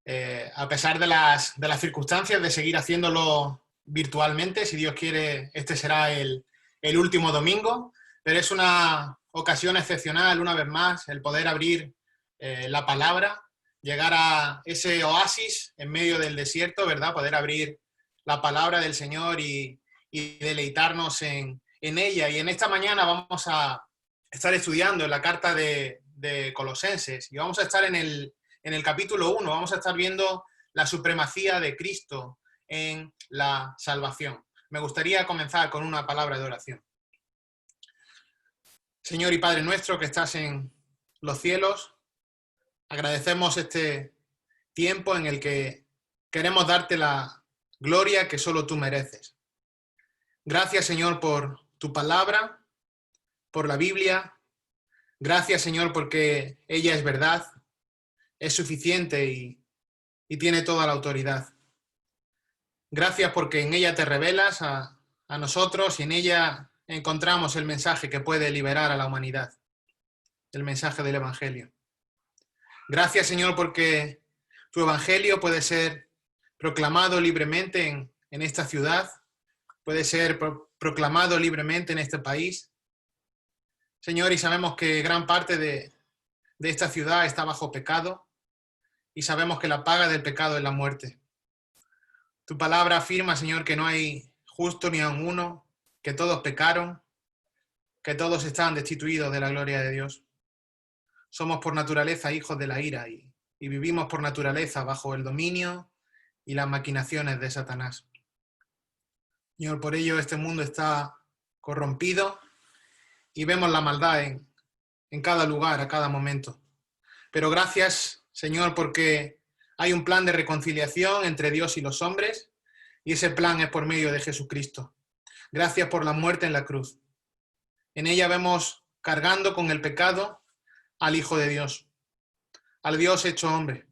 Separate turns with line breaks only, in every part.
a pesar de las circunstancias, de seguir haciéndolo virtualmente. Si Dios quiere, este será el último domingo, pero es una ocasión excepcional, una vez más, el poder abrir la palabra, llegar a ese oasis en medio del desierto, ¿verdad? Poder abrir la palabra del Señor y deleitarnos en ella. Y en esta mañana vamos a estar estudiando en la carta de Colosenses y vamos a estar en el capítulo 1, vamos a estar viendo la supremacía de Cristo en la salvación. Me gustaría comenzar con una palabra de oración. Señor y Padre nuestro que estás en los cielos, agradecemos este tiempo en el que queremos darte la gloria que solo tú mereces. Gracias, Señor, por tu palabra, por la Biblia. Gracias, Señor, porque ella es verdad, es suficiente y tiene toda la autoridad. Gracias porque en ella te revelas a nosotros y en ella encontramos el mensaje que puede liberar a la humanidad, el mensaje del Evangelio. Gracias, Señor, porque tu Evangelio puede ser proclamado libremente en esta ciudad, puede ser proclamado libremente en este país. Señor, y sabemos que gran parte de esta ciudad está bajo pecado y sabemos que la paga del pecado es la muerte. Tu palabra afirma, Señor, que no hay justo ni aun uno, que todos pecaron, que todos están destituidos de la gloria de Dios. Somos por naturaleza hijos de la ira y vivimos por naturaleza bajo el dominio y las maquinaciones de Satanás. Señor, por ello este mundo está corrompido y vemos la maldad en cada lugar, a cada momento. Pero gracias, Señor, porque hay un plan de reconciliación entre Dios y los hombres y ese plan es por medio de Jesucristo. Gracias por la muerte en la cruz. En ella vemos cargando con el pecado al Hijo de Dios, al Dios hecho hombre,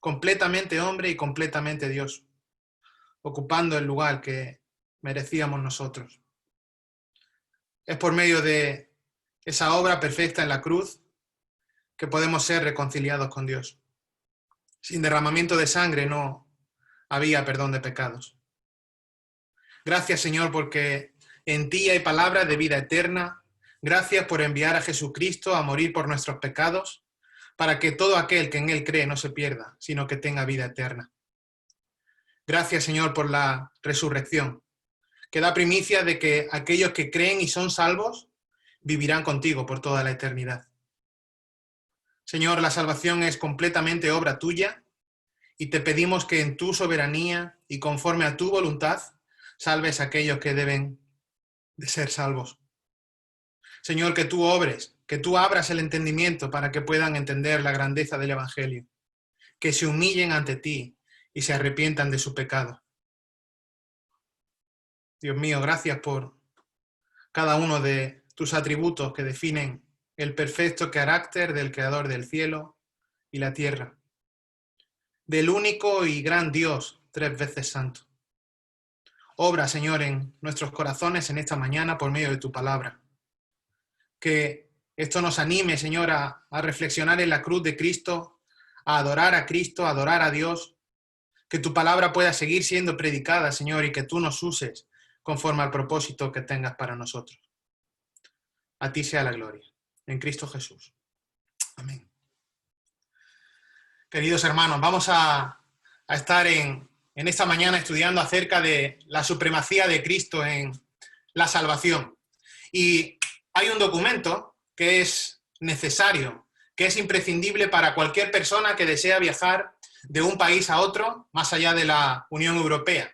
completamente hombre y completamente Dios, ocupando el lugar que merecíamos nosotros. Es por medio de esa obra perfecta en la cruz que podemos ser reconciliados con Dios. Sin derramamiento de sangre no había perdón de pecados. Gracias, Señor, porque en ti hay palabras de vida eterna. Gracias por enviar a Jesucristo a morir por nuestros pecados, para que todo aquel que en él cree no se pierda, sino que tenga vida eterna. Gracias, Señor, por la resurrección, que da primicia de que aquellos que creen y son salvos vivirán contigo por toda la eternidad. Señor, la salvación es completamente obra tuya y te pedimos que en tu soberanía y conforme a tu voluntad salves a aquellos que deben de ser salvos. Señor, que tú obres, que tú abras el entendimiento para que puedan entender la grandeza del Evangelio, que se humillen ante ti y se arrepientan de su pecado. Dios mío, gracias por cada uno de tus atributos que definen el perfecto carácter del Creador del cielo y la tierra, del único y gran Dios, 3 veces santo. Obra, Señor, en nuestros corazones en esta mañana por medio de tu palabra. Que esto nos anime, Señor, a reflexionar en la cruz de Cristo, a adorar a Cristo, a adorar a Dios. Que tu palabra pueda seguir siendo predicada, Señor, y que tú nos uses conforme al propósito que tengas para nosotros. A ti sea la gloria. En Cristo Jesús. Amén. Queridos hermanos, vamos a estar en esta mañana estudiando acerca de la supremacía de Cristo en la salvación. Y hay un documento que es necesario, que es imprescindible para cualquier persona que desea viajar de un país a otro, más allá de la Unión Europea.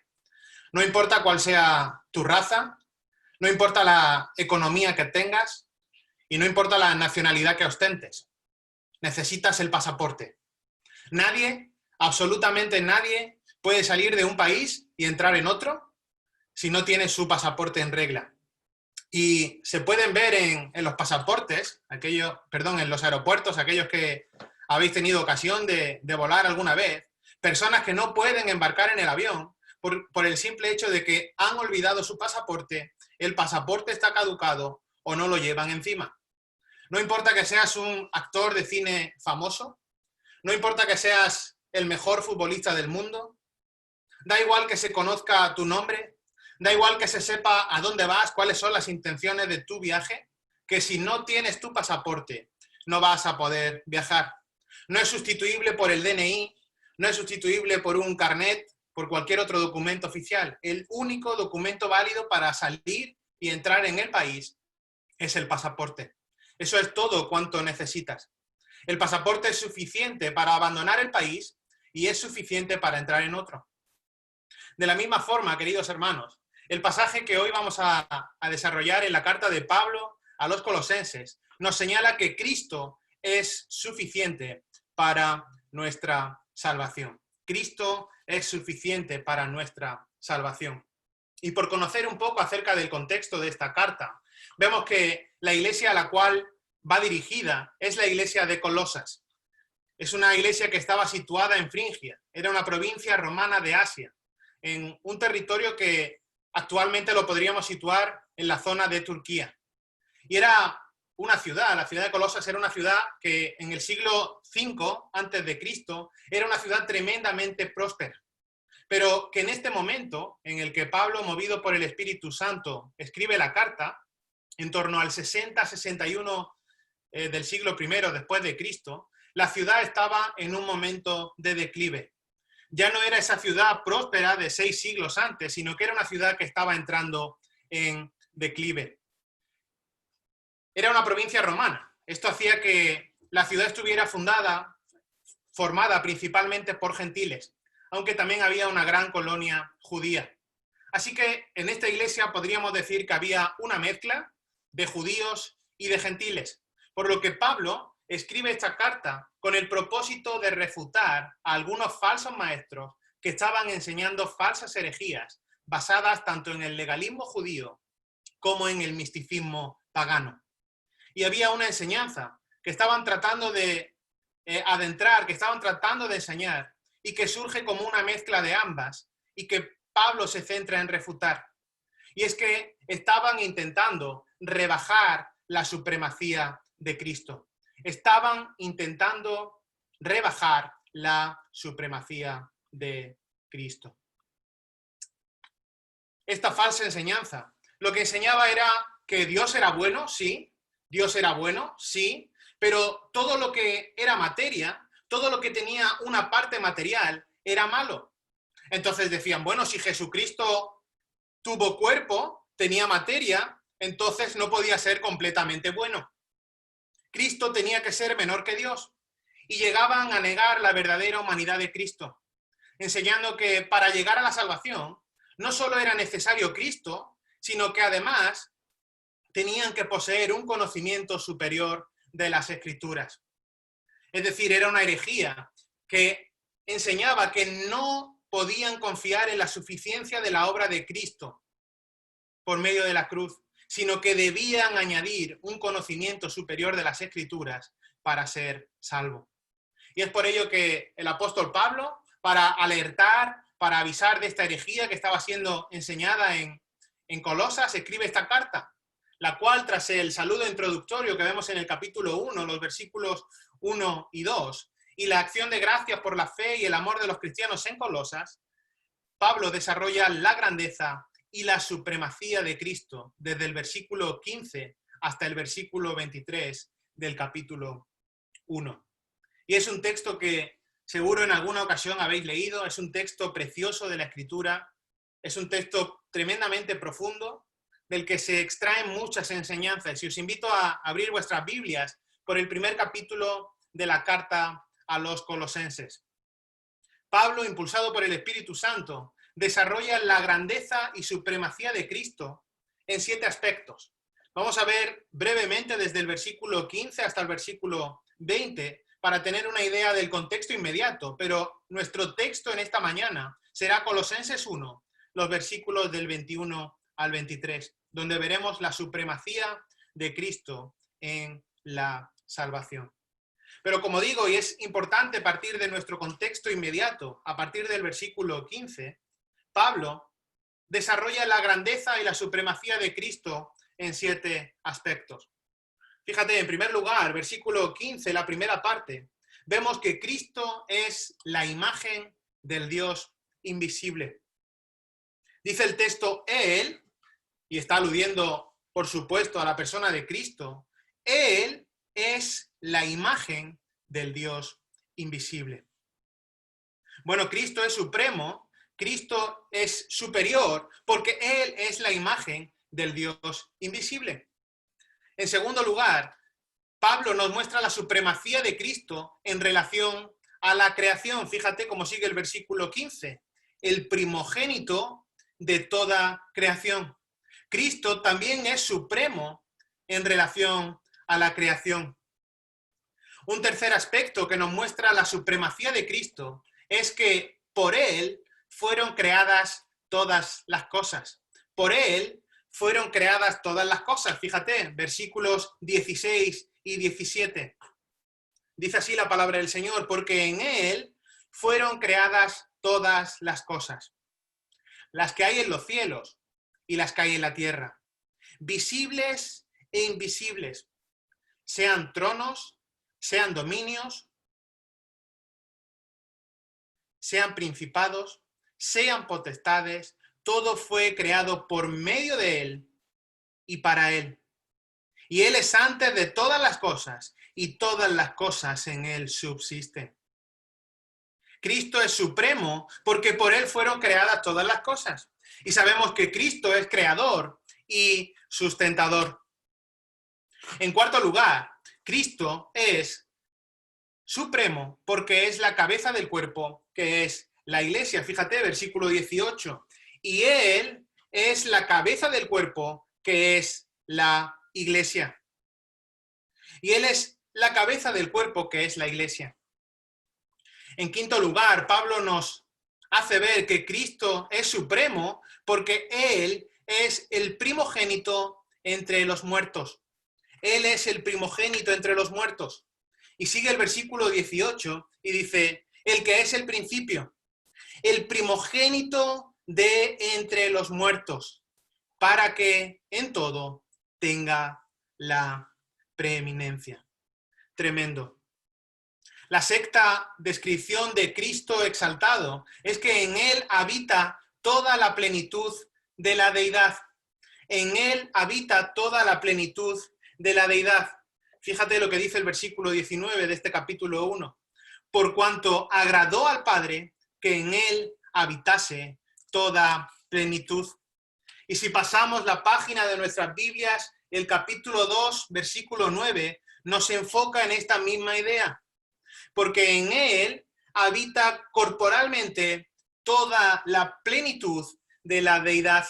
No importa cuál sea tu raza, no importa la economía que tengas y no importa la nacionalidad que ostentes. Necesitas el pasaporte. Nadie, absolutamente nadie, puede salir de un país y entrar en otro si no tiene su pasaporte en regla. Y se pueden ver en los pasaportes, en los aeropuertos, aquellos que habéis tenido ocasión de volar alguna vez, personas que no pueden embarcar en el avión por el simple hecho de que han olvidado su pasaporte, el pasaporte está caducado o no lo llevan encima. No importa que seas un actor de cine famoso, no importa que seas el mejor futbolista del mundo, da igual que se conozca tu nombre, da igual que se sepa a dónde vas, cuáles son las intenciones de tu viaje, que si no tienes tu pasaporte no vas a poder viajar. No es sustituible por el DNI, no es sustituible por un carnet, por cualquier otro documento oficial. El único documento válido para salir y entrar en el país es el pasaporte. Eso es todo cuanto necesitas. El pasaporte es suficiente para abandonar el país y es suficiente para entrar en otro. De la misma forma, queridos hermanos, el pasaje que hoy vamos a desarrollar en la carta de Pablo a los Colosenses nos señala que Cristo es suficiente para nuestra salvación. Cristo es suficiente para nuestra salvación. Y por conocer un poco acerca del contexto de esta carta, vemos que la iglesia a la cual va dirigida es la iglesia de Colosas. Es una iglesia que estaba situada en Frigia, era una provincia romana de Asia, en un territorio que actualmente lo podríamos situar en la zona de Turquía. Y era una ciudad, la ciudad de Colosas era una ciudad que en el siglo V a.C. era una ciudad tremendamente próspera. Pero que en este momento, en el que Pablo, movido por el Espíritu Santo, escribe la carta, en torno al 60-61 del siglo I después de Cristo, la ciudad estaba en un momento de declive. Ya no era esa ciudad próspera de 6 siglos antes, sino que era una ciudad que estaba entrando en declive. Era una provincia romana. Esto hacía que la ciudad estuviera formada principalmente por gentiles, aunque también había una gran colonia judía. Así que en esta iglesia podríamos decir que había una mezcla de judíos y de gentiles, por lo que Pablo escribe esta carta con el propósito de refutar a algunos falsos maestros que estaban enseñando falsas herejías basadas tanto en el legalismo judío como en el misticismo pagano. Y había una enseñanza que estaban tratando de adentrar, que estaban tratando de enseñar y que surge como una mezcla de ambas y que Pablo se centra en refutar. Y es que estaban intentando rebajar la supremacía de Cristo. Estaban intentando rebajar la supremacía de Cristo. Esta falsa enseñanza lo que enseñaba era que Dios era bueno, sí, Dios era bueno, sí, pero todo lo que era materia, todo lo que tenía una parte material, era malo. Entonces decían, bueno, si Jesucristo tuvo cuerpo, tenía materia, entonces no podía ser completamente bueno. Cristo tenía que ser menor que Dios. Y llegaban a negar la verdadera humanidad de Cristo, enseñando que para llegar a la salvación no solo era necesario Cristo, sino que además tenían que poseer un conocimiento superior de las Escrituras. Es decir, era una herejía que enseñaba que no podían confiar en la suficiencia de la obra de Cristo por medio de la cruz, sino que debían añadir un conocimiento superior de las Escrituras para ser salvo. Y es por ello que el apóstol Pablo, para alertar, para avisar de esta herejía que estaba siendo enseñada en Colosas, escribe esta carta, la cual, tras el saludo introductorio que vemos en el capítulo 1, los versículos 1 y 2, y la acción de gracias por la fe y el amor de los cristianos en Colosas, Pablo desarrolla la grandeza y la supremacía de Cristo desde el versículo 15 hasta el versículo 23 del capítulo 1. Y es un texto que seguro en alguna ocasión habéis leído, es un texto precioso de la Escritura, es un texto tremendamente profundo, del que se extraen muchas enseñanzas. Y os invito a abrir vuestras Biblias por el primer capítulo de la carta a los Colosenses. Pablo, impulsado por el Espíritu Santo, desarrolla la grandeza y supremacía de Cristo en 7 aspectos. Vamos a ver brevemente desde el versículo 15 hasta el versículo 20 para tener una idea del contexto inmediato, pero nuestro texto en esta mañana será Colosenses 1, los versículos del 21 al 23, donde veremos la supremacía de Cristo en la salvación. Pero como digo, y es importante partir de nuestro contexto inmediato, a partir del versículo 15, Pablo desarrolla la grandeza y la supremacía de Cristo en 7 aspectos. Fíjate, en primer lugar, versículo 15, la primera parte, vemos que Cristo es la imagen del Dios invisible. Dice el texto, Él, y está aludiendo, por supuesto, a la persona de Cristo, Él es la imagen del Dios invisible. Bueno, Cristo es supremo, Cristo es superior, porque Él es la imagen del Dios invisible. En segundo lugar, Pablo nos muestra la supremacía de Cristo en relación a la creación. Fíjate cómo sigue el versículo 15. El primogénito de toda creación. Cristo también es supremo en relación a la creación. Un tercer aspecto que nos muestra la supremacía de Cristo es que por Él fueron creadas todas las cosas. Por Él fueron creadas todas las cosas. Fíjate, versículos 16 y 17. Dice así la palabra del Señor, porque en Él fueron creadas todas las cosas, las que hay en los cielos y las que hay en la tierra, visibles e invisibles, sean tronos, sean dominios, sean principados, sean potestades, todo fue creado por medio de Él y para Él. Y Él es antes de todas las cosas, y todas las cosas en Él subsisten. Cristo es supremo porque por Él fueron creadas todas las cosas. Y sabemos que Cristo es creador y sustentador. En cuarto lugar, Cristo es supremo porque es la cabeza del cuerpo, que es la iglesia. Fíjate, versículo 18. Y Él es la cabeza del cuerpo, que es la iglesia. Y Él es la cabeza del cuerpo, que es la iglesia. En quinto lugar, Pablo nos hace ver que Cristo es supremo porque Él es el primogénito entre los muertos. Él es el primogénito entre los muertos. Y sigue el versículo 18 y dice, el que es el principio, el primogénito de entre los muertos, para que en todo tenga la preeminencia. Tremendo. La sexta descripción de Cristo exaltado es que en Él habita toda la plenitud de la deidad. En Él habita toda la plenitud de la deidad. Fíjate lo que dice el versículo 19 de este capítulo 1. Por cuanto agradó al Padre que en Él habitase toda plenitud. Y si pasamos la página de nuestras Biblias, el capítulo 2, versículo 9, nos enfoca en esta misma idea. Porque en Él habita corporalmente toda la plenitud de la deidad.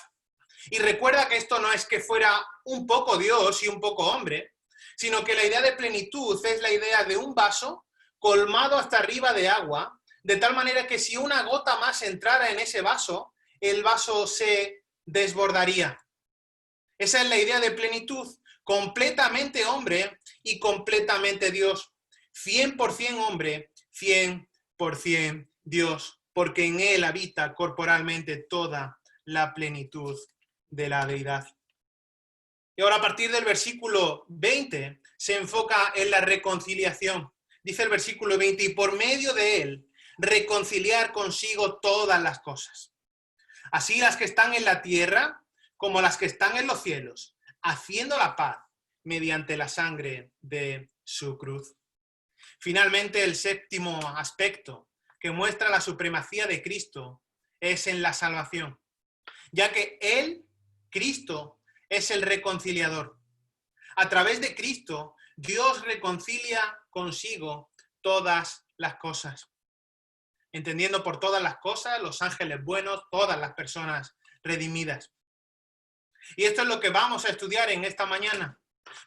Y recuerda que esto no es que fuera un poco Dios y un poco hombre, sino que la idea de plenitud es la idea de un vaso colmado hasta arriba de agua, de tal manera que si una gota más entrara en ese vaso, el vaso se desbordaría. Esa es la idea de plenitud, completamente hombre y completamente Dios. 100% hombre, 100% Dios, porque en Él habita corporalmente toda la plenitud de la deidad. Y ahora a partir del versículo 20 se enfoca en la reconciliación. Dice el versículo 20, y por medio de Él reconciliar consigo todas las cosas. Así las que están en la tierra como las que están en los cielos, haciendo la paz mediante la sangre de su cruz. Finalmente, el séptimo aspecto que muestra la supremacía de Cristo es en la salvación, ya que Él, Cristo, es el reconciliador. A través de Cristo, Dios reconcilia consigo todas las cosas. Entendiendo por todas las cosas, los ángeles buenos, todas las personas redimidas. Y esto es lo que vamos a estudiar en esta mañana.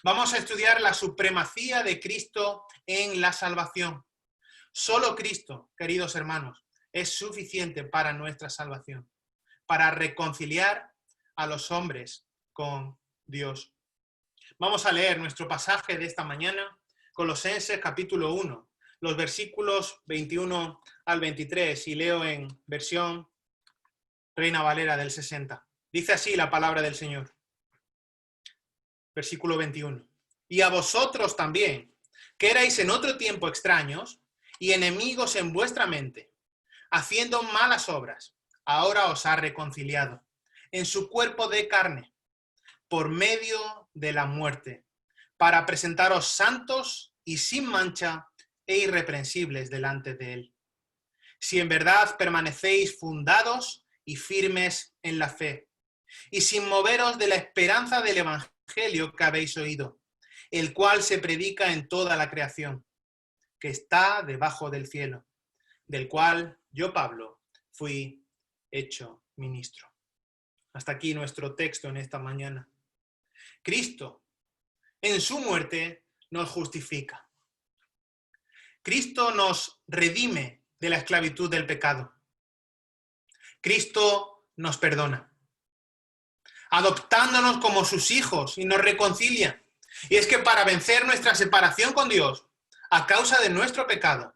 Vamos a estudiar la supremacía de Cristo en la salvación. Solo Cristo, queridos hermanos, es suficiente para nuestra salvación, para reconciliar a los hombres con Dios. Vamos a leer nuestro pasaje de esta mañana, Colosenses capítulo 1, los versículos 21 al 23, y leo en versión Reina Valera del 60. Dice así la palabra del Señor. Versículo 21. Y a vosotros también, que erais en otro tiempo extraños y enemigos en vuestra mente, haciendo malas obras, ahora os ha reconciliado en su cuerpo de carne, por medio de la muerte, para presentaros santos y sin mancha e irreprensibles delante de él. Si en verdad permanecéis fundados y firmes en la fe, y sin moveros de la esperanza del evangelio que habéis oído, el cual se predica en toda la creación, que está debajo del cielo, del cual yo, Pablo, fui hecho ministro. Hasta aquí nuestro texto en esta mañana. Cristo, en su muerte, nos justifica. Cristo nos redime de la esclavitud del pecado. Cristo nos perdona, adoptándonos como sus hijos, y nos reconcilia. Y es que para vencer nuestra separación con Dios, a causa de nuestro pecado,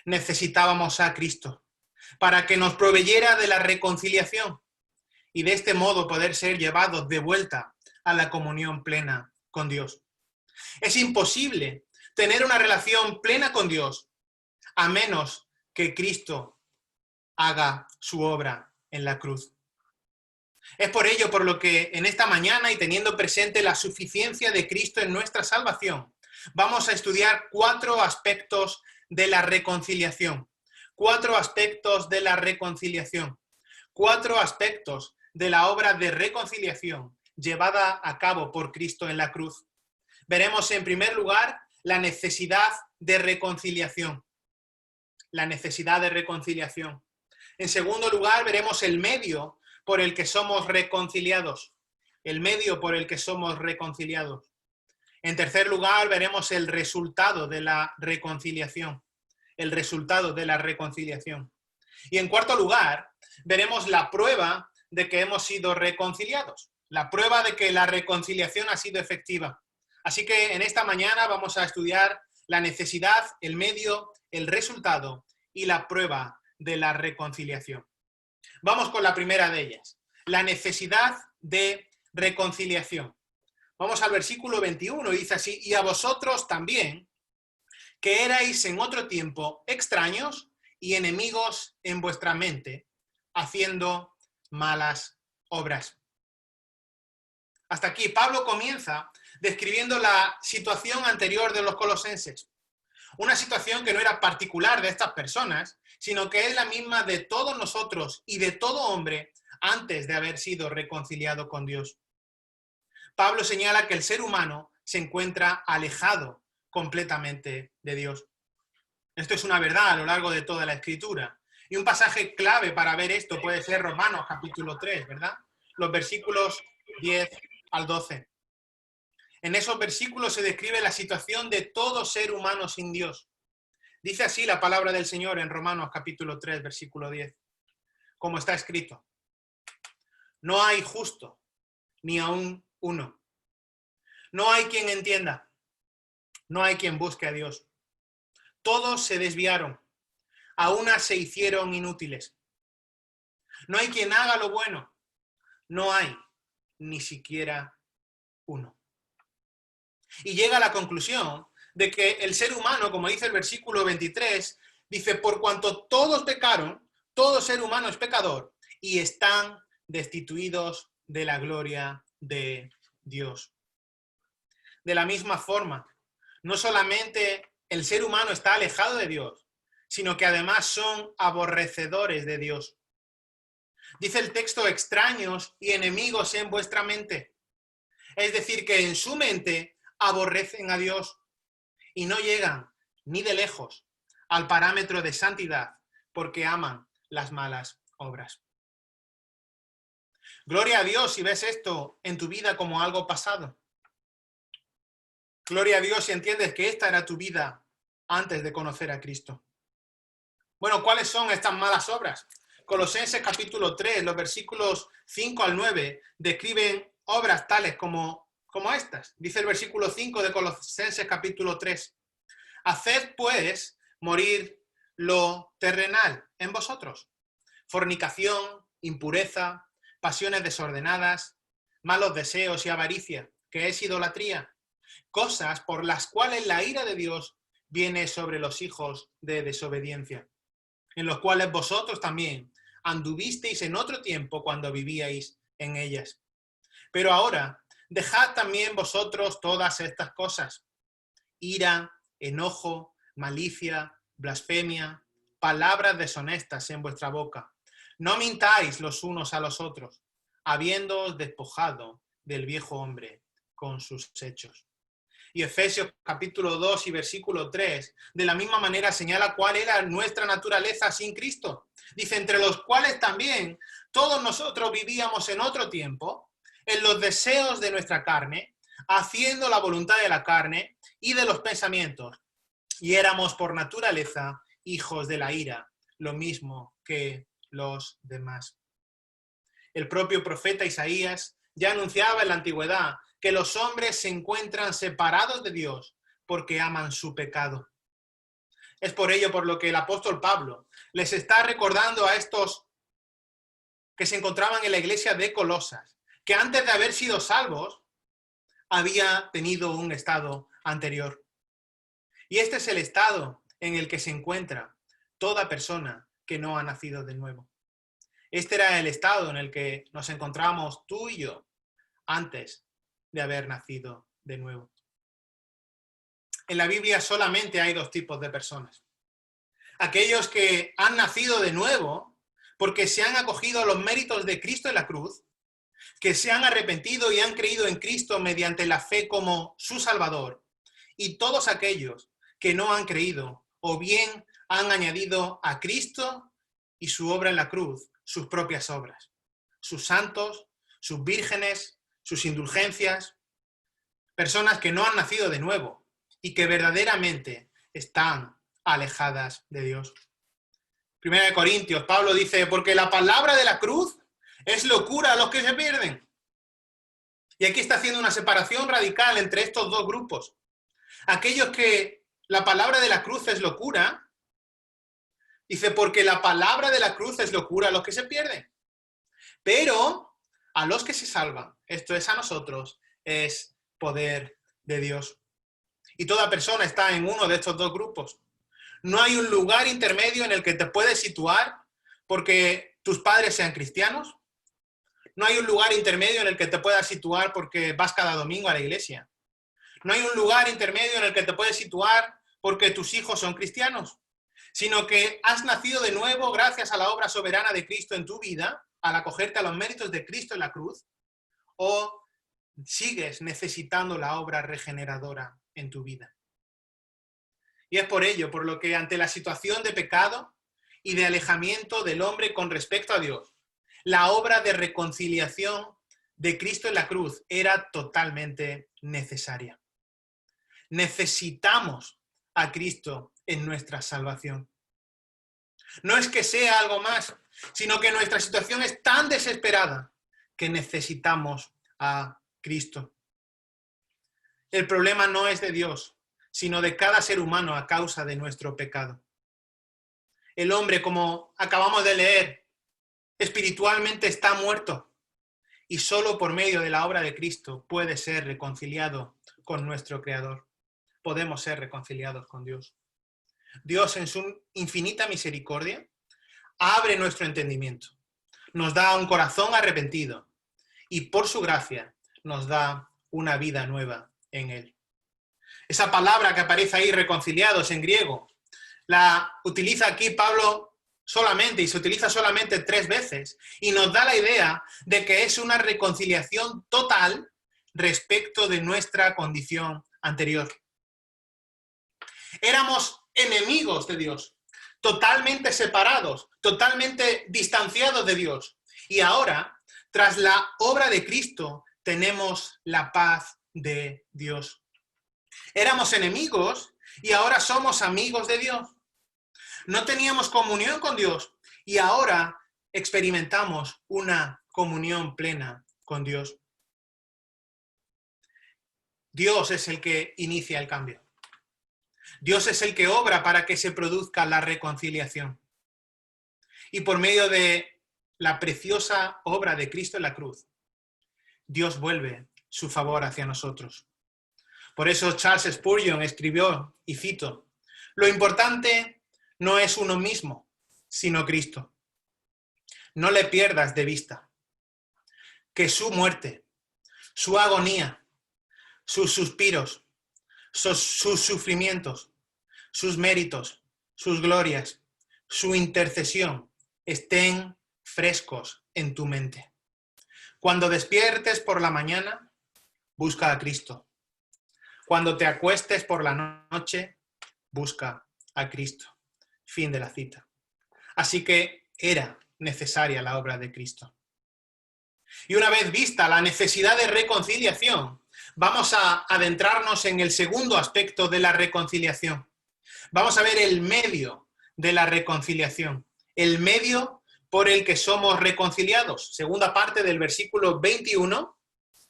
necesitábamos a Cristo, para que nos proveyera de la reconciliación, y de este modo poder ser llevados de vuelta a la comunión plena con Dios. Es imposible tener una relación plena con Dios a menos que Cristo haga su obra en la cruz. Es por ello por lo que en esta mañana, y teniendo presente la suficiencia de Cristo en nuestra salvación, vamos a estudiar 4 aspectos de la reconciliación. 4 aspectos de la reconciliación. 4 aspectos de la obra de reconciliación llevada a cabo por Cristo en la cruz. Veremos en primer lugar la necesidad de reconciliación. La necesidad de reconciliación. En segundo lugar, veremos el medio por el que somos reconciliados. El medio por el que somos reconciliados. En tercer lugar, veremos el resultado de la reconciliación. El resultado de la reconciliación. Y en cuarto lugar, veremos la prueba de que hemos sido reconciliados. La prueba de que la reconciliación ha sido efectiva. Así que en esta mañana vamos a estudiar la necesidad, el medio, el resultado y la prueba de la reconciliación. Vamos con la primera de ellas, la necesidad de reconciliación. Vamos al versículo 21, dice así: y a vosotros también, que erais en otro tiempo extraños y enemigos en vuestra mente, haciendo malas obras. Hasta aquí Pablo comienza describiendo la situación anterior de los colosenses. Una situación que no era particular de estas personas, sino que es la misma de todos nosotros y de todo hombre antes de haber sido reconciliado con Dios. Pablo señala que el ser humano se encuentra alejado completamente de Dios. Esto es una verdad a lo largo de toda la Escritura. Y un pasaje clave para ver esto puede ser Romanos capítulo 3, ¿verdad? Los versículos 10 al 12. En esos versículos se describe la situación de todo ser humano sin Dios. Dice así la palabra del Señor en Romanos capítulo 3, versículo 10. Como está escrito: no hay justo, ni aún uno. No hay quien entienda. No hay quien busque a Dios. Todos se desviaron. A una se hicieron inútiles. No hay quien haga lo bueno. No hay ni siquiera uno. Y llega a la conclusión de que el ser humano, como dice el versículo 23, dice: por cuanto todos pecaron, todo ser humano es pecador y están destituidos de la gloria de Dios. De la misma forma, no solamente el ser humano está alejado de Dios, sino que además son aborrecedores de Dios. Dice el texto: extraños y enemigos en vuestra mente. Es decir, que en su mente aborrecen a Dios y no llegan ni de lejos al parámetro de santidad porque aman las malas obras. Gloria a Dios si ves esto en tu vida como algo pasado. Gloria a Dios si entiendes que esta era tu vida antes de conocer a Cristo. Bueno, ¿cuáles son estas malas obras? Colosenses capítulo 3, los versículos 5 al 9, describen obras tales como estas. Dice el versículo 5 de Colosenses capítulo 3. Haced pues morir lo terrenal en vosotros: fornicación, impureza, pasiones desordenadas, malos deseos y avaricia, que es idolatría, cosas por las cuales la ira de Dios viene sobre los hijos de desobediencia, en los cuales vosotros también anduvisteis en otro tiempo cuando vivíais en ellas. Pero ahora, dejad también vosotros todas estas cosas: ira, enojo, malicia, blasfemia, palabras deshonestas en vuestra boca. No mintáis los unos a los otros, habiéndoos despojado del viejo hombre con sus hechos. Y Efesios capítulo 2 y versículo 3, de la misma manera señala cuál era nuestra naturaleza sin Cristo. Dice, entre los cuales también todos nosotros vivíamos en otro tiempo, en los deseos de nuestra carne, haciendo la voluntad de la carne y de los pensamientos, y éramos por naturaleza hijos de la ira, lo mismo que los demás. El propio profeta Isaías ya anunciaba en la antigüedad que los hombres se encuentran separados de Dios porque aman su pecado. Es por ello por lo que el apóstol Pablo les está recordando a estos que se encontraban en la iglesia de Colosas, que antes de haber sido salvos, había tenido un estado anterior. Y este es el estado en el que se encuentra toda persona que no ha nacido de nuevo. Este era el estado en el que nos encontramos tú y yo antes de haber nacido de nuevo. En la Biblia solamente hay dos tipos de personas. Aquellos que han nacido de nuevo porque se han acogido a los méritos de Cristo en la cruz, que se han arrepentido y han creído en Cristo mediante la fe como su Salvador, y todos aquellos que no han creído o bien han añadido a Cristo y su obra en la cruz sus propias obras, sus santos, sus vírgenes, sus indulgencias, personas que no han nacido de nuevo y que verdaderamente están alejadas de Dios. Primera de Corintios, Pablo dice, porque la palabra de la cruz es locura a los que se pierden. Y aquí está haciendo una separación radical entre estos dos grupos. Aquellos que la palabra de la cruz es locura, dice, porque la palabra de la cruz es locura a los que se pierden. Pero a los que se salvan, esto es a nosotros, es poder de Dios. Y toda persona está en uno de estos dos grupos. No hay un lugar intermedio en el que te puedes situar porque tus padres sean cristianos. No hay un lugar intermedio en el que te puedas situar porque vas cada domingo a la iglesia. No hay un lugar intermedio en el que te puedes situar porque tus hijos son cristianos, sino que has nacido de nuevo gracias a la obra soberana de Cristo en tu vida, al acogerte a los méritos de Cristo en la cruz, o sigues necesitando la obra regeneradora en tu vida. Y es por ello, por lo que ante la situación de pecado y de alejamiento del hombre con respecto a Dios, la obra de reconciliación de Cristo en la cruz era totalmente necesaria. Necesitamos a Cristo en nuestra salvación. No es que sea algo más, sino que nuestra situación es tan desesperada que necesitamos a Cristo. El problema no es de Dios, sino de cada ser humano a causa de nuestro pecado. El hombre, como acabamos de leer, espiritualmente está muerto y solo por medio de la obra de Cristo puede ser reconciliado con nuestro Creador. Podemos ser reconciliados con Dios. Dios, en su infinita misericordia, abre nuestro entendimiento, nos da un corazón arrepentido y por su gracia nos da una vida nueva en Él. Esa palabra que aparece ahí, reconciliados, en griego, la utiliza aquí Pablo solamente y se utiliza solamente 3 veces y nos da la idea de que es una reconciliación total respecto de nuestra condición anterior. Éramos enemigos de Dios, totalmente separados, totalmente distanciados de Dios. Y ahora, tras la obra de Cristo, tenemos la paz de Dios. Éramos enemigos y ahora somos amigos de Dios. No teníamos comunión con Dios y ahora experimentamos una comunión plena con Dios. Dios es el que inicia el cambio. Dios es el que obra para que se produzca la reconciliación. Y por medio de la preciosa obra de Cristo en la cruz, Dios vuelve su favor hacia nosotros. Por eso Charles Spurgeon escribió, y cito, Lo importante no es uno mismo, sino Cristo. No le pierdas de vista que su muerte, su agonía, sus suspiros, sus sufrimientos, sus méritos, sus glorias, su intercesión estén frescos en tu mente. Cuando despiertes por la mañana, busca a Cristo. Cuando te acuestes por la noche, busca a Cristo. Fin de la cita. Así que era necesaria la obra de Cristo. Y una vez vista la necesidad de reconciliación, vamos a adentrarnos en el segundo aspecto de la reconciliación. Vamos a ver el medio de la reconciliación, el medio por el que somos reconciliados. Segunda parte del versículo 21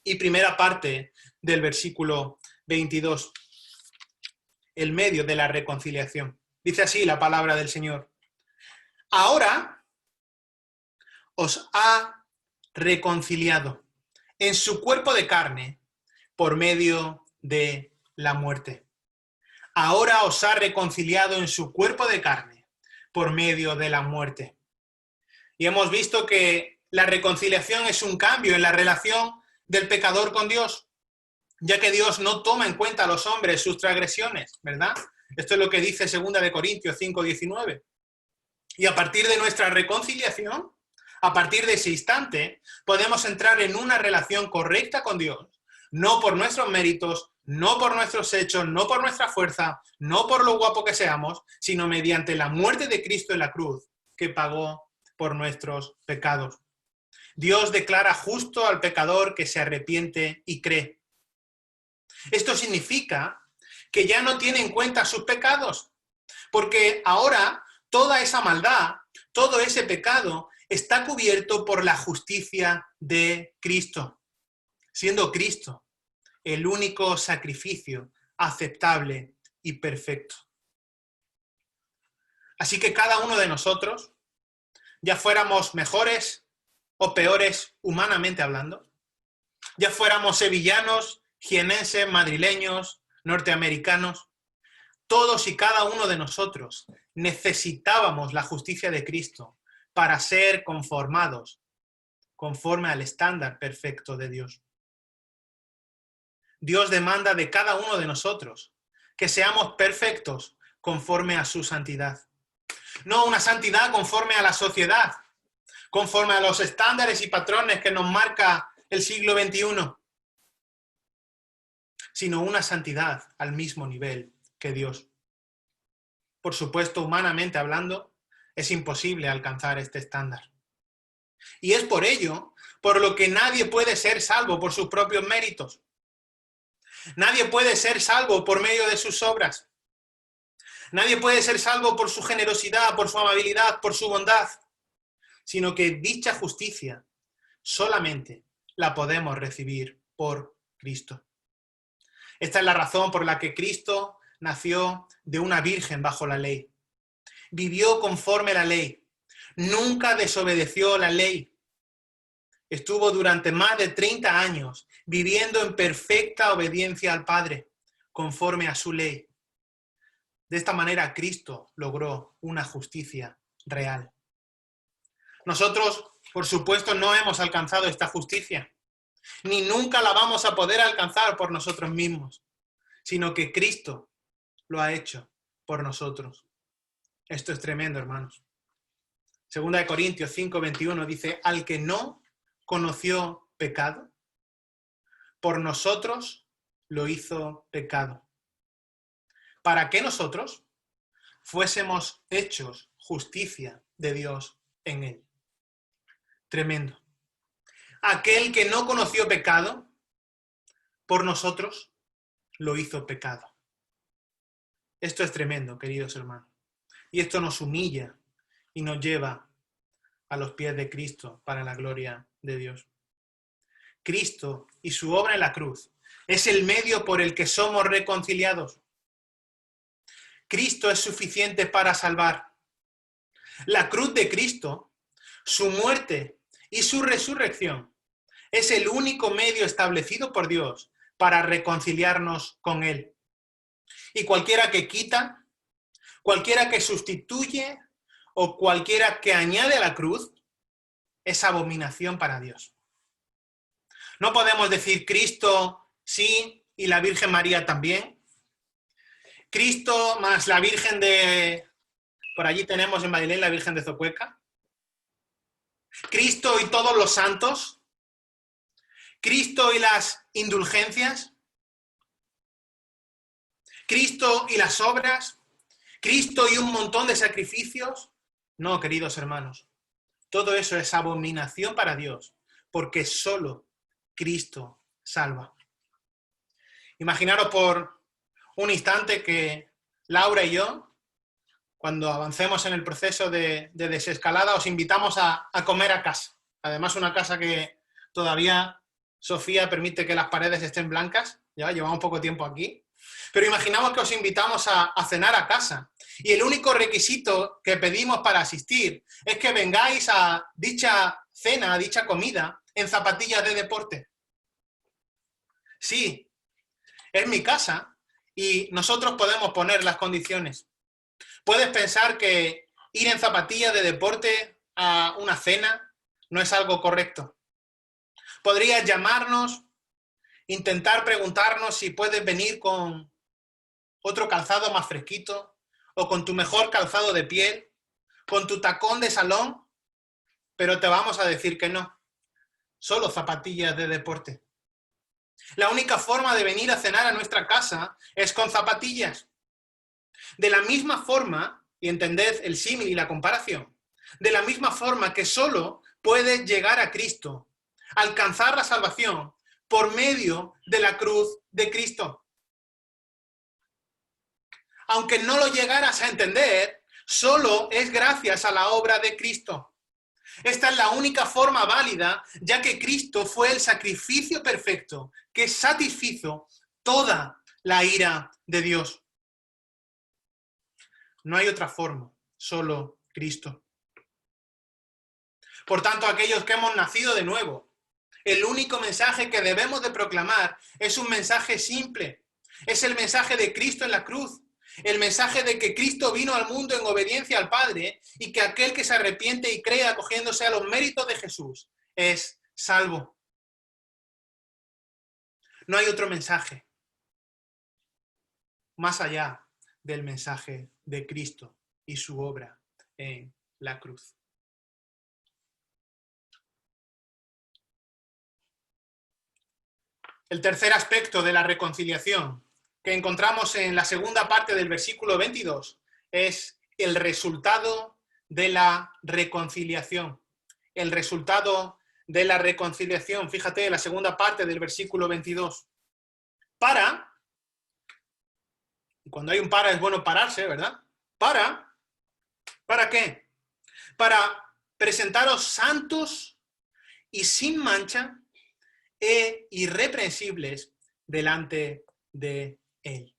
y primera parte del versículo 22. El medio de la reconciliación. Dice así la palabra del Señor. Ahora os ha reconciliado en su cuerpo de carne por medio de la muerte. Ahora os ha reconciliado en su cuerpo de carne por medio de la muerte. Y hemos visto que la reconciliación es un cambio en la relación del pecador con Dios, ya que Dios no toma en cuenta a los hombres sus transgresiones, ¿verdad? Esto es lo que dice 2 Corintios 5:19. Y a partir de nuestra reconciliación, a partir de ese instante, podemos entrar en una relación correcta con Dios, no por nuestros méritos, no por nuestros hechos, no por nuestra fuerza, no por lo guapo que seamos, sino mediante la muerte de Cristo en la cruz, que pagó por nuestros pecados. Dios declara justo al pecador que se arrepiente y cree. Esto significa que ya no tiene en cuenta sus pecados, porque ahora toda esa maldad, todo ese pecado está cubierto por la justicia de Cristo, siendo Cristo el único sacrificio aceptable y perfecto. Así que cada uno de nosotros, ya fuéramos mejores o peores humanamente hablando, ya fuéramos sevillanos, jienenses, madrileños, norteamericanos, todos y cada uno de nosotros necesitábamos la justicia de Cristo para ser conformados conforme al estándar perfecto de Dios. Dios demanda de cada uno de nosotros que seamos perfectos conforme a su santidad. No una santidad conforme a la sociedad, conforme a los estándares y patrones que nos marca el siglo XXI, sino una santidad al mismo nivel que Dios. Por supuesto, humanamente hablando, es imposible alcanzar este estándar. Y es por ello, por lo que nadie puede ser salvo por sus propios méritos. Nadie puede ser salvo por medio de sus obras. Nadie puede ser salvo por su generosidad, por su amabilidad, por su bondad, sino que dicha justicia solamente la podemos recibir por Cristo. Esta es la razón por la que Cristo nació de una virgen bajo la ley. Vivió conforme a la ley. Nunca desobedeció la ley. Estuvo durante más de 30 años viviendo en perfecta obediencia al Padre, conforme a su ley. De esta manera, Cristo logró una justicia real. Nosotros, por supuesto, no hemos alcanzado esta justicia, ni nunca la vamos a poder alcanzar por nosotros mismos, sino que Cristo lo ha hecho por nosotros. Esto es tremendo, hermanos. 2 Corintios 5:21 dice, al que no conoció pecado, por nosotros lo hizo pecado, para que nosotros fuésemos hechos justicia de Dios en él. Tremendo. Aquel que no conoció pecado, por nosotros lo hizo pecado. Esto es tremendo, queridos hermanos. Y esto nos humilla y nos lleva a los pies de Cristo para la gloria de Dios. Cristo y su obra en la cruz es el medio por el que somos reconciliados. Cristo es suficiente para salvar. La cruz de Cristo, su muerte y su resurrección es el único medio establecido por Dios para reconciliarnos con Él. Y cualquiera que quita, Cualquiera que sustituye o cualquiera que añade a la cruz es abominación para Dios. No podemos decir Cristo sí y la Virgen María también. Cristo más la Virgen de... Por allí tenemos en Bailén la Virgen de Zocueca. Cristo y todos los santos. Cristo y las indulgencias. Cristo y las obras. Cristo y un montón de sacrificios. No, queridos hermanos. Todo eso es abominación para Dios, porque solo Cristo salva. Imaginaros por un instante que Laura y yo, cuando avancemos en el proceso de desescalada, os invitamos a comer a casa. Además, una casa que todavía Sofía permite que las paredes estén blancas. Ya llevamos poco tiempo aquí. Pero imaginamos que os invitamos a cenar a casa. Y el único requisito que pedimos para asistir es que vengáis a dicha cena, a dicha comida, en zapatillas de deporte. Sí, es mi casa y nosotros podemos poner las condiciones. Puedes pensar que ir en zapatillas de deporte a una cena no es algo correcto. Podrías llamarnos, intentar preguntarnos si puedes venir con otro calzado más fresquito o con tu mejor calzado de piel, con tu tacón de salón, pero te vamos a decir que no. Solo zapatillas de deporte. La única forma de venir a cenar a nuestra casa es con zapatillas. De la misma forma, y entended el símil y la comparación, de la misma forma que solo puedes llegar a Cristo, alcanzar la salvación por medio de la cruz de Cristo. Aunque no lo llegaras a entender, solo es gracias a la obra de Cristo. Esta es la única forma válida, ya que Cristo fue el sacrificio perfecto que satisfizo toda la ira de Dios. No hay otra forma, solo Cristo. Por tanto, aquellos que hemos nacido de nuevo, el único mensaje que debemos de proclamar es un mensaje simple. Es el mensaje de Cristo en la cruz. El mensaje de que Cristo vino al mundo en obediencia al Padre y que aquel que se arrepiente y cree acogiéndose a los méritos de Jesús es salvo. No hay otro mensaje más allá del mensaje de Cristo y su obra en la cruz. El tercer aspecto de la reconciliación que encontramos en la segunda parte del versículo 22 es el resultado de la reconciliación. El resultado de la reconciliación. Fíjate, la segunda parte del versículo 22. ¿Para qué? Es bueno pararse, ¿verdad? ¿Para qué? Para presentaros santos y sin mancha e irreprensibles delante de Él.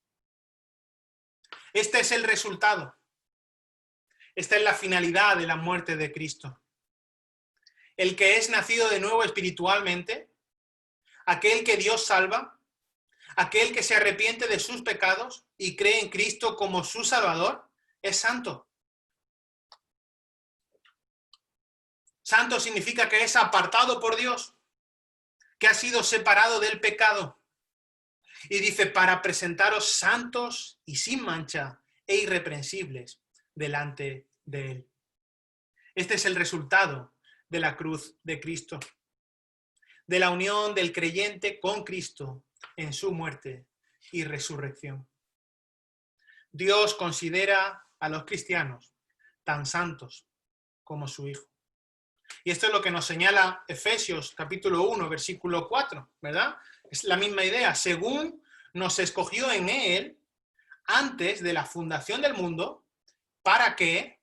Este es el resultado. Esta es la finalidad de la muerte de Cristo. El que es nacido de nuevo espiritualmente, aquel que Dios salva, aquel que se arrepiente de sus pecados y cree en Cristo como su Salvador, es santo. Santo significa que es apartado por Dios, que ha sido separado del pecado. Y dice, para presentaros santos y sin mancha e irreprensibles delante de Él. Este es el resultado de la cruz de Cristo, de la unión del creyente con Cristo en su muerte y resurrección. Dios considera a los cristianos tan santos como su Hijo. Y esto es lo que nos señala Efesios capítulo 1, versículo 4, ¿verdad? Es la misma idea. Según nos escogió en Él antes de la fundación del mundo, para que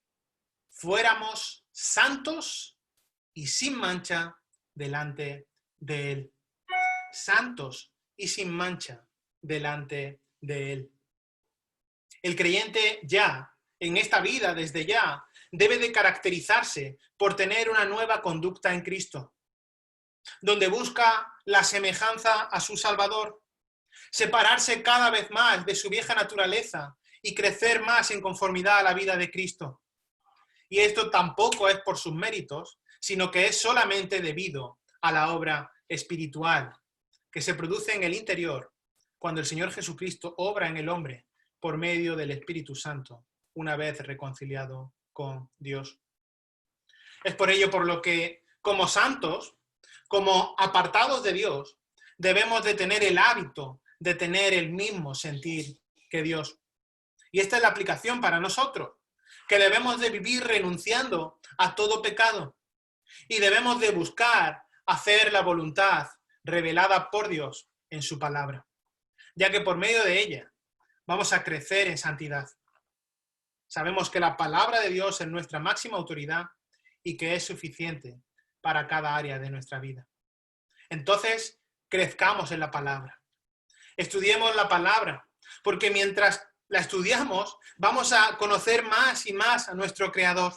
fuéramos santos y sin mancha delante de Él. Santos y sin mancha delante de Él. El creyente ya, en esta vida, desde ya, debe de caracterizarse por tener una nueva conducta en Cristo, donde busca la semejanza a su Salvador, separarse cada vez más de su vieja naturaleza y crecer más en conformidad a la vida de Cristo. Y esto tampoco es por sus méritos, sino que es solamente debido a la obra espiritual que se produce en el interior cuando el Señor Jesucristo obra en el hombre por medio del Espíritu Santo, una vez reconciliado con Dios. Es por ello por lo que, como santos, como apartados de Dios, debemos de tener el hábito de tener el mismo sentir que Dios. Y esta es la aplicación para nosotros, que debemos de vivir renunciando a todo pecado y debemos de buscar hacer la voluntad revelada por Dios en su palabra, ya que por medio de ella vamos a crecer en santidad. Sabemos que la palabra de Dios es nuestra máxima autoridad y que es suficiente para cada área de nuestra vida. Entonces, crezcamos en la palabra. Estudiemos la palabra, porque mientras la estudiamos, vamos a conocer más y más a nuestro Creador.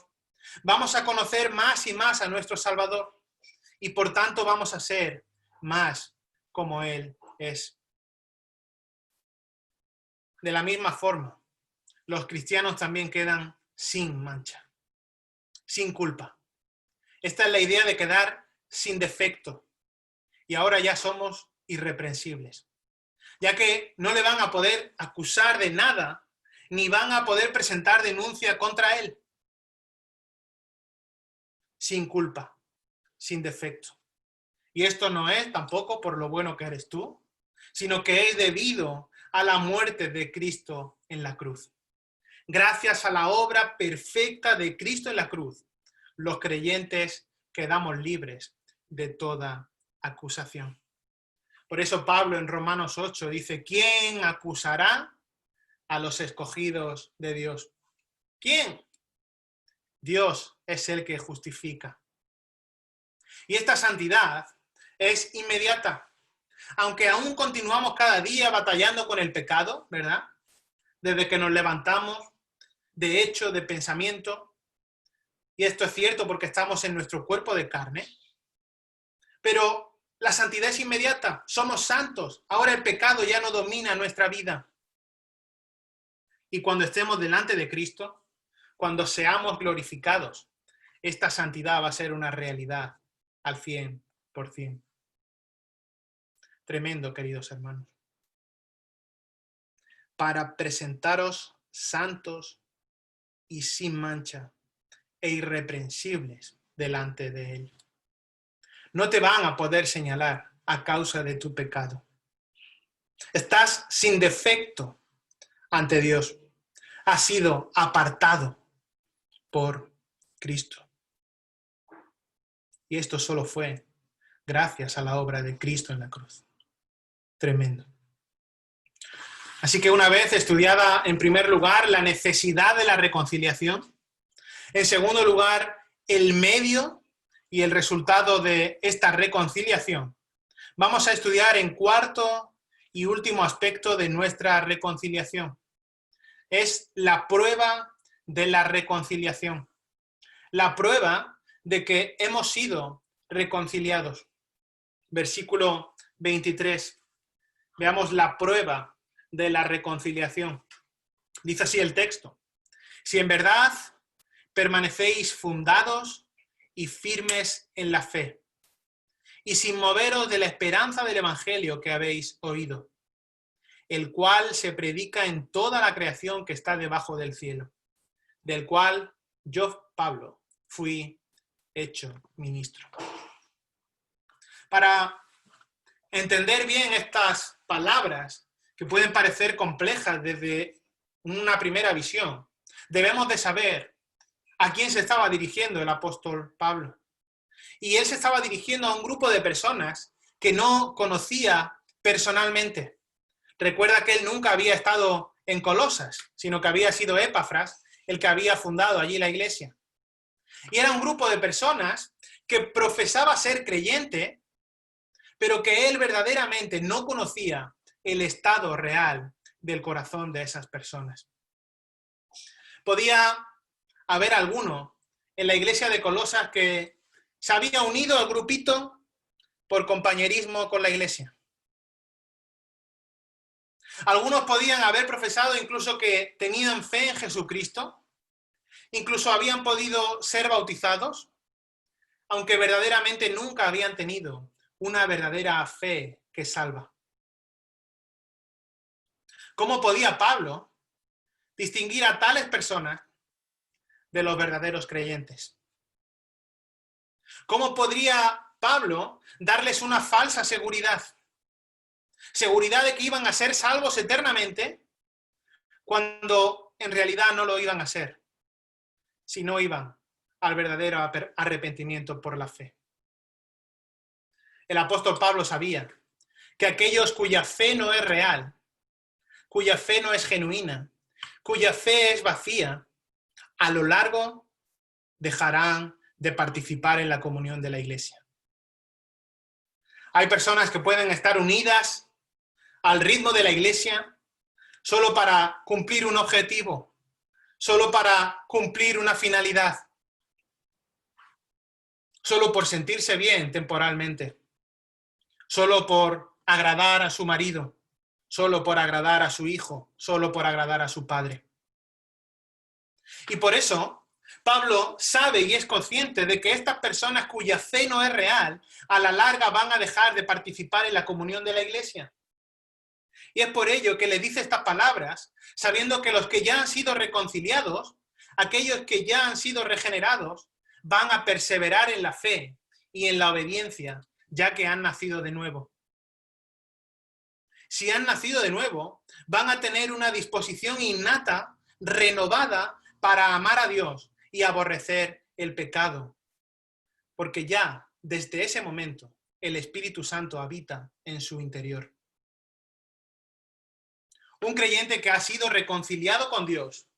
Vamos a conocer más y más a nuestro Salvador. Y por tanto vamos a ser más como Él es. De la misma forma, los cristianos también quedan sin mancha, sin culpa. Esta es la idea de quedar sin defecto. Y ahora ya somos irreprensibles, ya que no le van a poder acusar de nada, ni van a poder presentar denuncia contra él. Sin culpa, sin defecto. Y esto no es tampoco por lo bueno que eres tú, sino que es debido a la muerte de Cristo en la cruz. Gracias a la obra perfecta de Cristo en la cruz, los creyentes quedamos libres de toda acusación. Por eso Pablo en Romanos 8 dice, ¿quién acusará a los escogidos de Dios? ¿Quién? Dios es el que justifica. Y esta santidad es inmediata. Aunque aún continuamos cada día batallando con el pecado, ¿verdad? Desde que nos levantamos, de hecho, de pensamiento. Y esto es cierto porque estamos en nuestro cuerpo de carne. Pero la santidad es inmediata. Somos santos. Ahora el pecado ya no domina nuestra vida. Y cuando estemos delante de Cristo, cuando seamos glorificados, esta santidad va a ser una realidad al 100%. Tremendo, queridos hermanos. Para presentaros santos y sin mancha e irreprensibles delante de Él. No te van a poder señalar a causa de tu pecado. Estás sin defecto ante Dios. Has sido apartado por Cristo. Y esto solo fue gracias a la obra de Cristo en la cruz. Tremendo. Así que una vez estudiada en primer lugar la necesidad de la reconciliación, en segundo lugar el medio y el resultado de esta reconciliación, vamos a estudiar en cuarto y último aspecto de nuestra reconciliación. Es la prueba de la reconciliación. La prueba de que hemos sido reconciliados. Versículo 23. Veamos la prueba de la reconciliación. Dice así el texto. Si en verdad permanecéis fundados y firmes en la fe, y sin moveros de la esperanza del Evangelio que habéis oído, el cual se predica en toda la creación que está debajo del cielo, del cual yo, Pablo, fui hecho ministro. Para entender bien estas palabras, que pueden parecer complejas desde una primera visión, debemos de saber a quién se estaba dirigiendo el apóstol Pablo. Y él se estaba dirigiendo a un grupo de personas que no conocía personalmente. Recuerda que él nunca había estado en Colosas, sino que había sido Epafras el que había fundado allí la iglesia. Y era un grupo de personas que profesaba ser creyente, pero que él verdaderamente no conocía el estado real del corazón de esas personas. Podía haber alguno en la iglesia de Colosas que se había unido al grupito por compañerismo con la iglesia. Algunos podían haber profesado incluso que tenían fe en Jesucristo, incluso habían podido ser bautizados, aunque verdaderamente nunca habían tenido una verdadera fe que salva. ¿Cómo podía Pablo distinguir a tales personas de los verdaderos creyentes? ¿Cómo podría Pablo darles una falsa seguridad? Seguridad de que iban a ser salvos eternamente, cuando en realidad no lo iban a ser, si no iban al verdadero arrepentimiento por la fe. El apóstol Pablo sabía que aquellos cuya fe no es real, cuya fe no es genuina, cuya fe es vacía, a lo largo dejarán de participar en la comunión de la iglesia. Hay personas que pueden estar unidas al ritmo de la iglesia solo para cumplir un objetivo, solo para cumplir una finalidad, solo por sentirse bien temporalmente, solo por agradar a su marido, solo por agradar a su hijo, solo por agradar a su padre. Y por eso Pablo sabe y es consciente de que estas personas cuya fe no es real, a la larga van a dejar de participar en la comunión de la iglesia. Y es por ello que le dice estas palabras, sabiendo que los que ya han sido reconciliados, aquellos que ya han sido regenerados, van a perseverar en la fe y en la obediencia, ya que han nacido de nuevo. Si han nacido de nuevo, van a tener una disposición innata, renovada, para amar a Dios y aborrecer el pecado. Porque ya, desde ese momento, el Espíritu Santo habita en su interior. Un creyente que ha sido reconciliado con Dios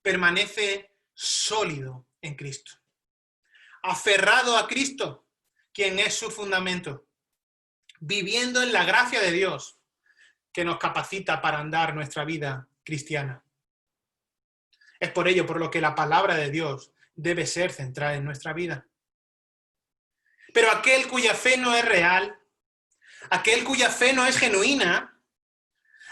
permanece sólido en Cristo, aferrado a Cristo, quien es su fundamento, viviendo en la gracia de Dios que nos capacita para andar nuestra vida cristiana. Es por ello por lo que la palabra de Dios debe ser central en nuestra vida. Pero aquel cuya fe no es real, aquel cuya fe no es genuina,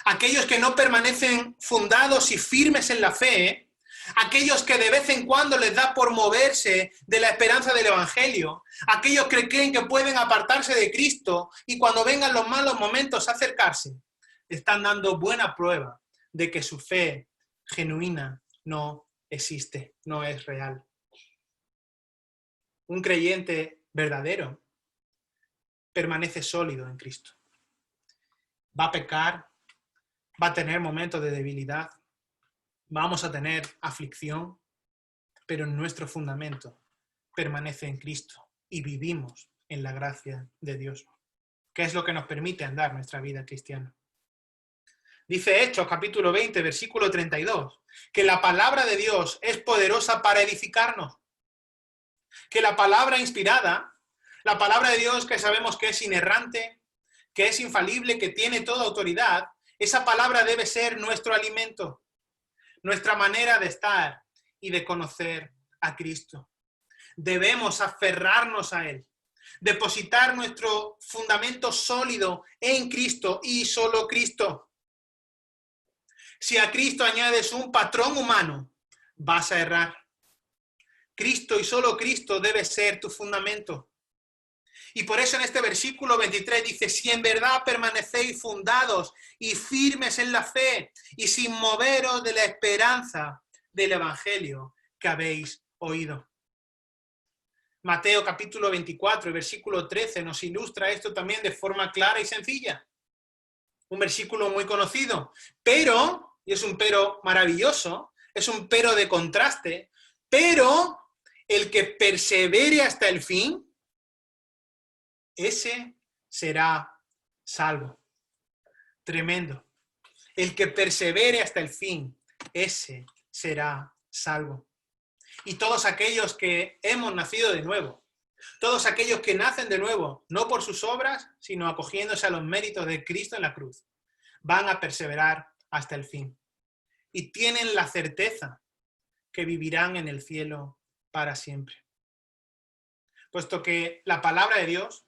aquellos que no permanecen fundados y firmes en la fe, aquellos que de vez en cuando les da por moverse de la esperanza del Evangelio, aquellos que creen que pueden apartarse de Cristo y cuando vengan los malos momentos acercarse, están dando buena prueba de que su fe genuina no existe, no es real. Un creyente verdadero permanece sólido en Cristo. Va a pecar, va a tener momentos de debilidad, vamos a tener aflicción, pero nuestro fundamento permanece en Cristo y vivimos en la gracia de Dios, que es lo que nos permite andar nuestra vida cristiana. Dice Hechos, capítulo 20, versículo 32, que la palabra de Dios es poderosa para edificarnos, que la palabra inspirada, la palabra de Dios que sabemos que es inerrante, que es infalible, que tiene toda autoridad, esa palabra debe ser nuestro alimento, nuestra manera de estar y de conocer a Cristo. Debemos aferrarnos a Él, depositar nuestro fundamento sólido en Cristo y solo Cristo. Si a Cristo añades un patrón humano, vas a errar. Cristo y solo Cristo debe ser tu fundamento. Y por eso en este versículo 23 dice, si en verdad permanecéis fundados y firmes en la fe y sin moveros de la esperanza del Evangelio que habéis oído. Mateo capítulo 24, versículo 13 nos ilustra esto también de forma clara y sencilla. Un versículo muy conocido, pero, y es un pero maravilloso, es un pero de contraste, pero el que persevere hasta el fin, ese será salvo. Tremendo. El que persevere hasta el fin, ese será salvo. Y todos aquellos que hemos nacido de nuevo, todos aquellos que nacen de nuevo, no por sus obras, sino acogiéndose a los méritos de Cristo en la cruz, van a perseverar hasta el fin. Y tienen la certeza que vivirán en el cielo para siempre. Puesto que la palabra de Dios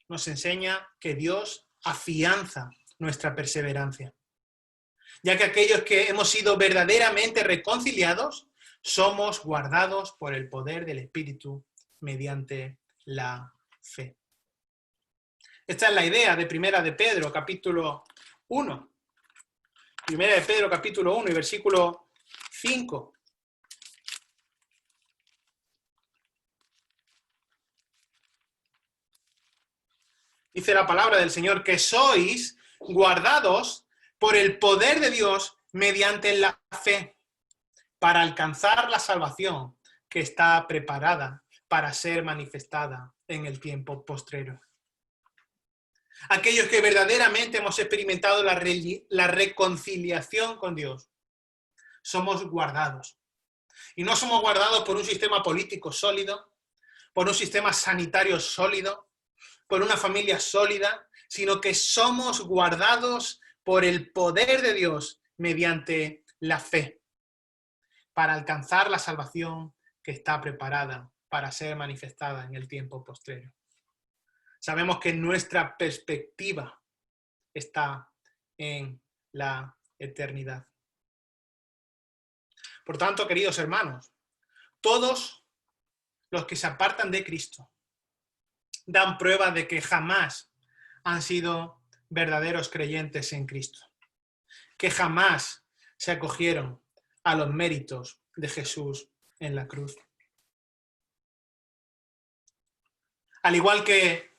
nos enseña que Dios afianza nuestra perseverancia. ya que aquellos que hemos sido verdaderamente reconciliados, somos guardados por el poder del Espíritu mediante la fe. Esta es la idea de Primera de Pedro, capítulo 1. Primera de Pedro, capítulo 1 y versículo 5. Dice la palabra del Señor, que sois guardados por el poder de Dios mediante la fe, para alcanzar la salvación que está preparada para ser manifestada en el tiempo postrero. Aquellos que verdaderamente hemos experimentado la reconciliación con Dios, somos guardados. Y no somos guardados por un sistema político sólido, por un sistema sanitario sólido, por una familia sólida, sino que somos guardados por el poder de Dios mediante la fe, para alcanzar la salvación que está preparada para ser manifestada en el tiempo postrero. Sabemos que nuestra perspectiva está en la eternidad. Por tanto, queridos hermanos, todos los que se apartan de Cristo dan prueba de que jamás han sido verdaderos creyentes en Cristo, que jamás se acogieron a los méritos de Jesús en la cruz. Al igual que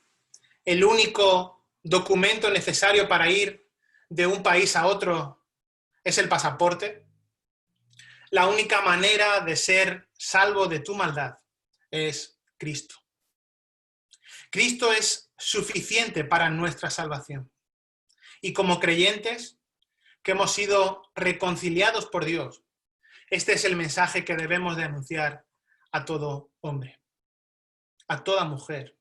el único documento necesario para ir de un país a otro es el pasaporte, la única manera de ser salvo de tu maldad es Cristo. Cristo es suficiente para nuestra salvación. Y como creyentes que hemos sido reconciliados por Dios, este es el mensaje que debemos de anunciar a todo hombre, a toda mujer,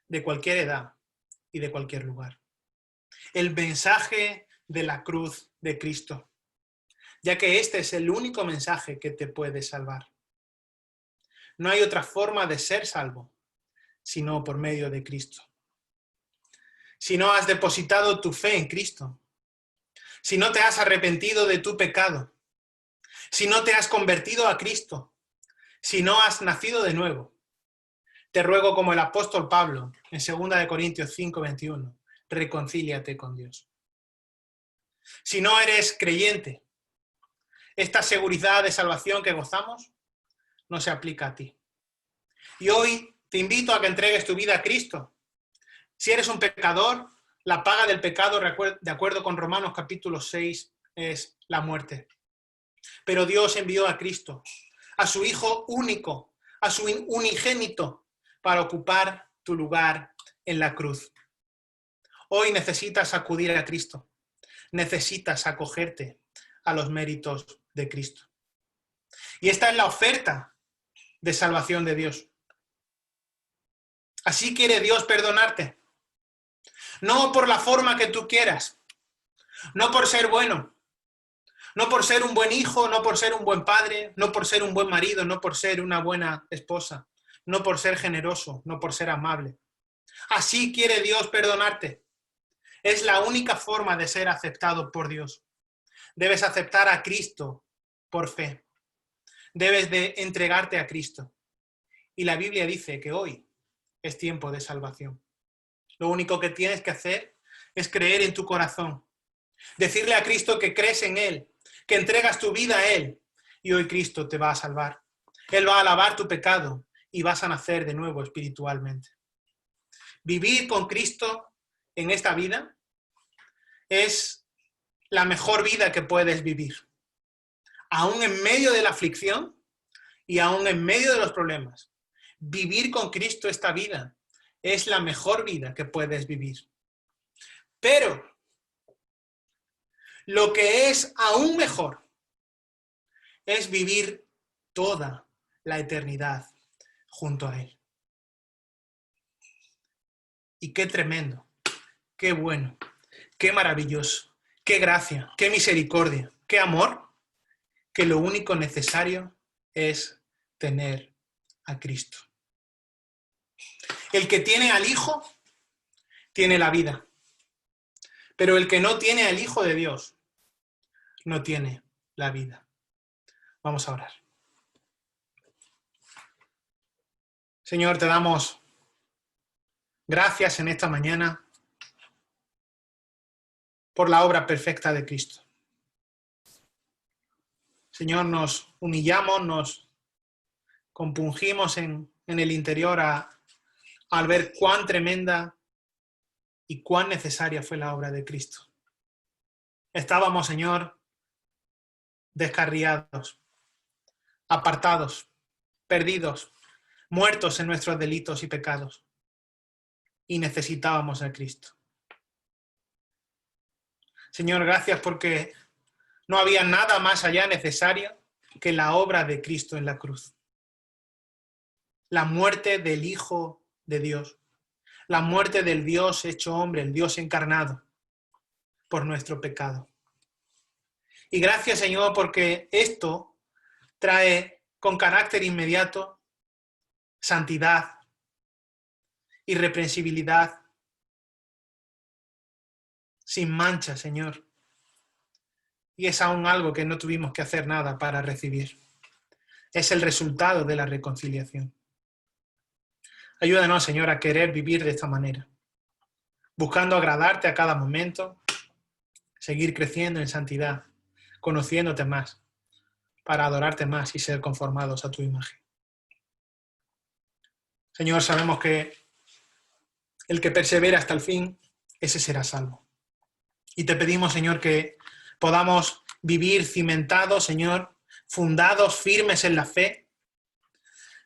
de cualquier edad y de cualquier lugar. El mensaje de la cruz de Cristo, ya que este es el único mensaje que te puede salvar. No hay otra forma de ser salvo, sino por medio de Cristo. Si no has depositado tu fe en Cristo, si no te has arrepentido de tu pecado, si no te has convertido a Cristo, si no has nacido de nuevo, te ruego como el apóstol Pablo en 2 Corintios 5:21, reconcíliate con Dios. Si no eres creyente, esta seguridad de salvación que gozamos no se aplica a ti. Y hoy te invito a que entregues tu vida a Cristo. Si eres un pecador, la paga del pecado, de acuerdo con Romanos capítulo 6, es la muerte. Pero Dios envió a Cristo, a su Hijo único, a su unigénito, para ocupar tu lugar en la cruz. Hoy necesitas acudir a Cristo. Necesitas acogerte a los méritos de Cristo. Y esta es la oferta de salvación de Dios. Así quiere Dios perdonarte. No por la forma que tú quieras, no por ser bueno, no por ser un buen hijo, no por ser un buen padre, no por ser un buen marido, no por ser una buena esposa, no por ser generoso, no por ser amable. Así quiere Dios perdonarte. Es la única forma de ser aceptado por Dios. Debes aceptar a Cristo por fe. Debes de entregarte a Cristo. Y la Biblia dice que hoy es tiempo de salvación. Lo único que tienes que hacer es creer en tu corazón. Decirle a Cristo que crees en Él, que entregas tu vida a Él. Y hoy Cristo te va a salvar. Él va a lavar tu pecado y vas a nacer de nuevo espiritualmente. Vivir con Cristo en esta vida es la mejor vida que puedes vivir. Aún en medio de la aflicción y aún en medio de los problemas. Vivir con Cristo esta vida es la mejor vida que puedes vivir. Pero lo que es aún mejor es vivir toda la eternidad junto a Él. Y qué tremendo, qué bueno, qué maravilloso, qué gracia, qué misericordia, qué amor, que lo único necesario es tener a Cristo. El que tiene al Hijo, tiene la vida. Pero el que no tiene al Hijo de Dios, no tiene la vida. Vamos a orar. Señor, te damos gracias en esta mañana por la obra perfecta de Cristo. Señor, nos humillamos, nos compungimos en el interior al ver cuán tremenda y cuán necesaria fue la obra de Cristo. Estábamos, Señor, descarriados, apartados, perdidos, muertos en nuestros delitos y pecados, y necesitábamos a Cristo. Señor, gracias porque no había nada más allá necesario que la obra de Cristo en la cruz. La muerte del Hijo de Dios, la muerte del Dios hecho hombre, el Dios encarnado por nuestro pecado. Y gracias, Señor, porque esto trae con carácter inmediato santidad, irreprensibilidad, sin mancha, Señor. Y es aún algo que no tuvimos que hacer nada para recibir. Es el resultado de la reconciliación. Ayúdanos, Señor, a querer vivir de esta manera, buscando agradarte a cada momento, seguir creciendo en santidad, conociéndote más, para adorarte más y ser conformados a tu imagen. Señor, sabemos que el que persevera hasta el fin, ese será salvo. Y te pedimos, Señor, que podamos vivir cimentados, Señor, fundados, firmes en la fe,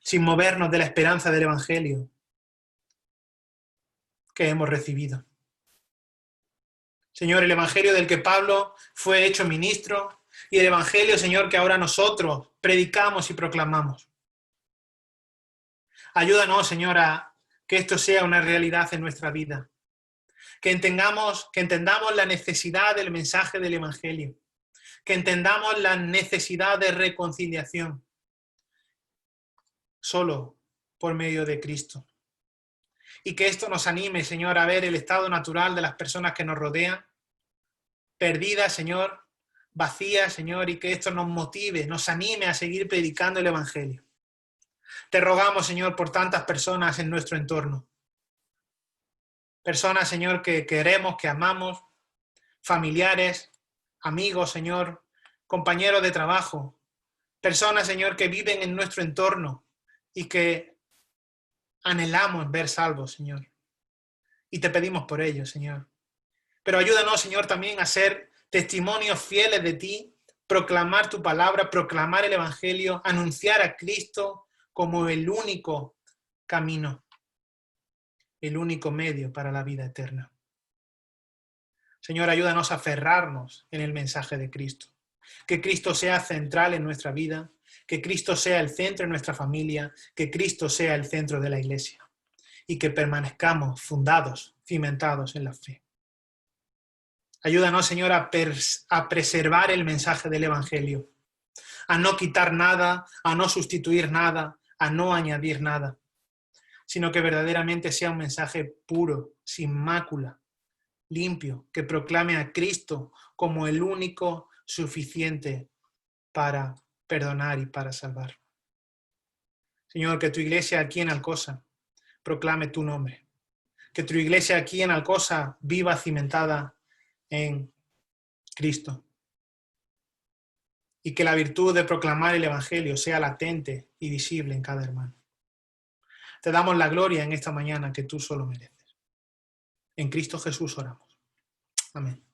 sin movernos de la esperanza del Evangelio que hemos recibido. Señor, el Evangelio del que Pablo fue hecho ministro y el Evangelio, Señor, que ahora nosotros predicamos y proclamamos. Ayúdanos, Señor, a que esto sea una realidad en nuestra vida. Que entendamos la necesidad del mensaje del Evangelio. Que entendamos la necesidad de reconciliación. Solo por medio de Cristo. Y que esto nos anime, Señor, a ver el estado natural de las personas que nos rodean, perdidas, Señor, vacías, Señor, y que esto nos motive, nos anime a seguir predicando el Evangelio. Te rogamos, Señor, por tantas personas en nuestro entorno. Personas, Señor, que queremos, que amamos, familiares, amigos, Señor, compañeros de trabajo, personas, Señor, que viven en nuestro entorno y que anhelamos ver salvos, Señor. Y te pedimos por ellos, Señor. Pero ayúdanos, Señor, también a ser testimonios fieles de ti, proclamar tu palabra, proclamar el Evangelio, anunciar a Cristo como el único camino, el único medio para la vida eterna. Señor, ayúdanos a aferrarnos en el mensaje de Cristo. Que Cristo sea central en nuestra vida, que Cristo sea el centro de nuestra familia, que Cristo sea el centro de la iglesia y que permanezcamos fundados, cimentados en la fe. Ayúdanos, Señor, a preservar el mensaje del Evangelio, a no quitar nada, a no sustituir nada, a no añadir nada, sino que verdaderamente sea un mensaje puro, sin mácula, limpio, que proclame a Cristo como el único suficiente para perdonar y para salvar. Señor, que tu iglesia aquí en Alcosa proclame tu nombre, que tu iglesia aquí en Alcosa viva cimentada en Cristo y que la virtud de proclamar el Evangelio sea latente y visible en cada hermano. Te damos la gloria en esta mañana que tú solo mereces. En Cristo Jesús oramos. Amén.